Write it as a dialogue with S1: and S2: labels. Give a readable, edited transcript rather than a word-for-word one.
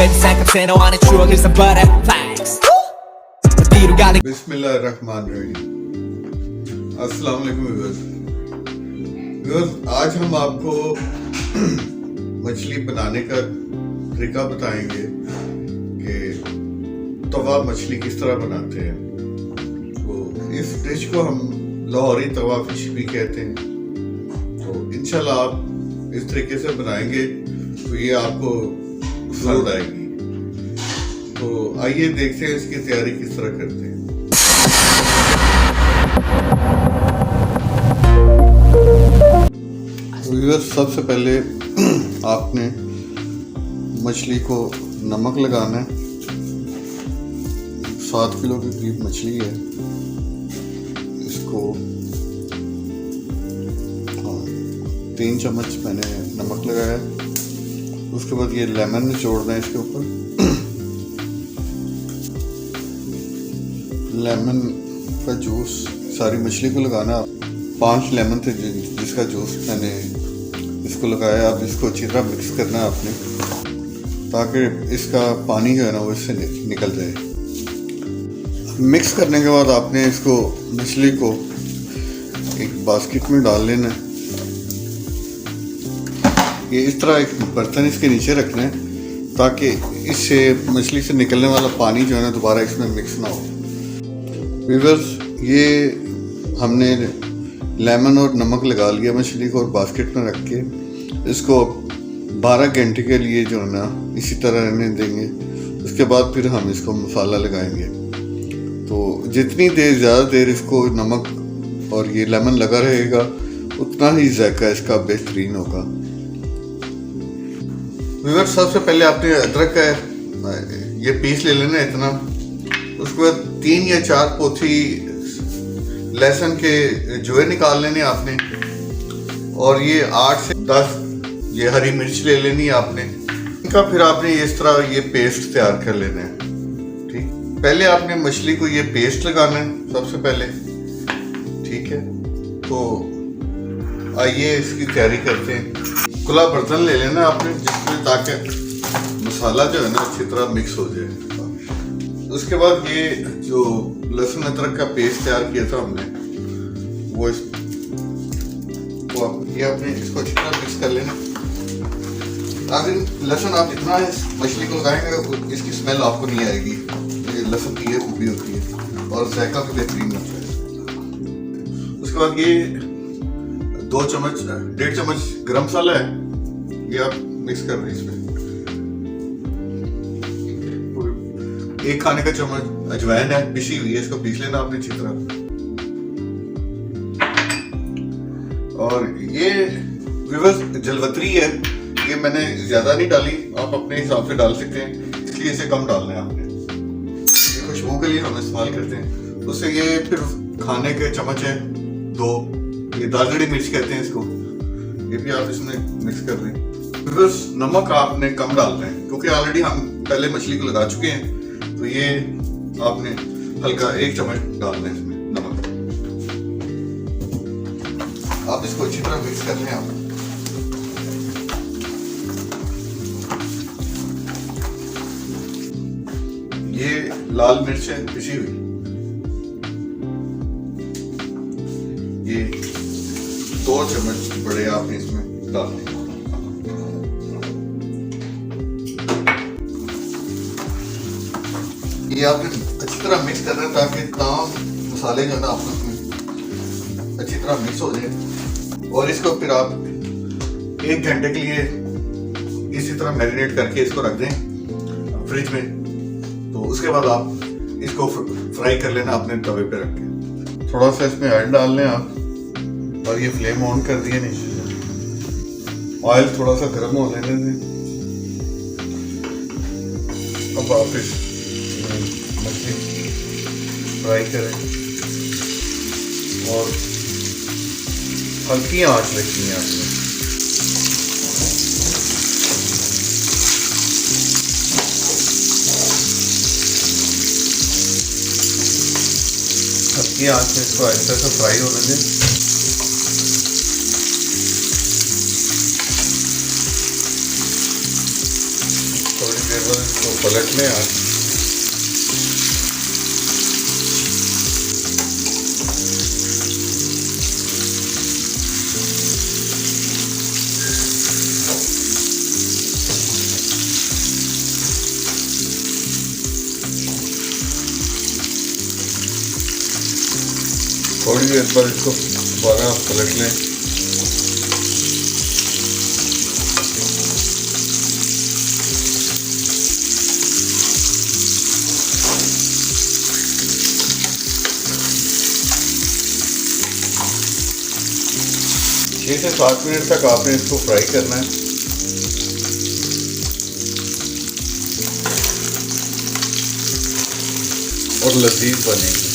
S1: 생각새 너와는 추억을 쌓은 butterflies 어디로 가는
S2: बिस्मिल्लाहिर्रहमानिर्रहीम। अस्सलाम वालेकुम व्यूअर्स, आज हम आपको मछली बनाने का तरीका बताएंगे कि तवा मछली किस तरह बनाते हैं। तो इस डिश को हम लाहौरी तवा फिश भी कहते हैं। तो इंशाल्लाह आप इस तरीके से बनाएंगे तो ये आपको पसंद आएगी। तो आइए देखते हैं इसकी तैयारी किस तरह करते हैं। व्यूअर्स, सबसे पहले आपने मछली को नमक लगाना है। 7 किलो के करीब मछली है। इसको 3 चम्मच मैंने नमक लगाया। उसके बाद ये लेमन निचोड़ना है इसके ऊपर। लेमन का जूस सारी मछली को लगाना। 5 लेमन थे जिसका जूस मैंने इसको लगाया। अब इसको अच्छी तरह मिक्स करना है आपने, ताकि इसका पानी जो है ना वो इससे निकल जाए। मिक्स करने के बाद आपने इसको मछली को एक बास्केट में डाल लेना है। ये इस तरह एक बर्तन इसके नीचे रखना है, ताकि इससे मछली से निकलने वाला पानी जो है ना दोबारा इसमें मिक्स ना हो। व्यूअर्स, ये हमने लेमन और नमक लगा लिया मछली को और बास्केट में रख के इसको 12 घंटे के लिए जो है ना इसी तरह रहने देंगे। उसके बाद फिर हम इसको मसाला लगाएंगे। तो जितनी देर ज़्यादा देर इसको नमक और ये लेमन लगा रहेगा उतना ही जायका इसका बेहतरीन होगा। व्यूअर्स, सबसे पहले आपने अदरक का ये पीस ले लेना इतना। उसके बाद 3 या 4 पोथी लहसुन के जुए निकाल लेने आपने। और ये 8 से 10 ये हरी मिर्च ले लेनी है आपने। इनका फिर आपने इस तरह ये पेस्ट तैयार कर लेना है। ठीक, पहले आपने मछली को ये पेस्ट लगाना है सबसे पहले। ठीक है, तो आइए इसकी तैयारी करते हैं। खुला बर्तन ले लेना आपने जिसमें ताकि मसाला जो है ना अच्छी तरह मिक्स हो जाए। उसके बाद ये जो लहसुन अदरक का पेस्ट तैयार किया था हमने वो ये आपने इसको अच्छी तरह मिक्स कर लेना। अगर लहसुन आप जितना इस मछली को लगाएंगे इसकी स्मेल आपको नहीं आएगी। ये लहसुन की ये खूबी होती है और जायका भी बेहतरीन होता है। उसके बाद ये 1.5 चम्मच गरम मसाला है, ये आप मिक्स कर रहे हैं इसमें। 1 खाने का चम्मच अजवाइन है, पिसी हुई है, इसको पीस लेना आपने अच्छी तरह। और ये व्यूअर्स जलवतरी है, ये मैंने ज्यादा नहीं डाली, आप अपने हिसाब से डाल सकते हैं, इसलिए इसे कम डालना है आपने। ये खुशबू के लिए हम इस्तेमाल करते हैं। उससे ये फिर खाने के चम्मच है 2, ये दालचीनी मिर्च कहते हैं इसको, ये भी आप इसमें मिक्स कर दें। व्यूअर्स, नमक आपने कम डालना है क्योंकि ऑलरेडी हम पहले मछली को लगा चुके हैं। तो ये आपने हल्का 1 चम्मच डालना है इसमें नमक। आप इसको अच्छी तरह मिक्स कर लें आप। ये लाल मिर्च है पिसी हुई, ये 2 चम्मच बड़े आपने इसमें डालने। ये आपने अच्छी तरह मिक्स करना है ताकि तमाम मसाले जो है ना आपस में अच्छी तरह मिक्स हो जाए। और इसको फिर आप 1 घंटे के लिए इसी तरह मैरिनेट करके इसको रख दें फ्रिज में। तो उसके बाद आप इसको फ्राई कर लेना अपने तवे पे रख के। थोड़ा सा इसमें ऑयल डाल लें आप और ये फ्लेम ऑन कर दिए नहीं। ऑयल थोड़ा सा गर्म हो लेने दें। अब आप इस मछली फ्राई करें और हल्की आंच रखनी है आपने। हल्की आंच में इसको ऐसे से फ्राई होने दें। थोड़ी देर बाद पलट लें आप। थोड़ी देर पर इसको दोबारा पलट लें। छः से 7 मिनट तक आपने इसको फ्राई करना है। और लजीज बनेगी।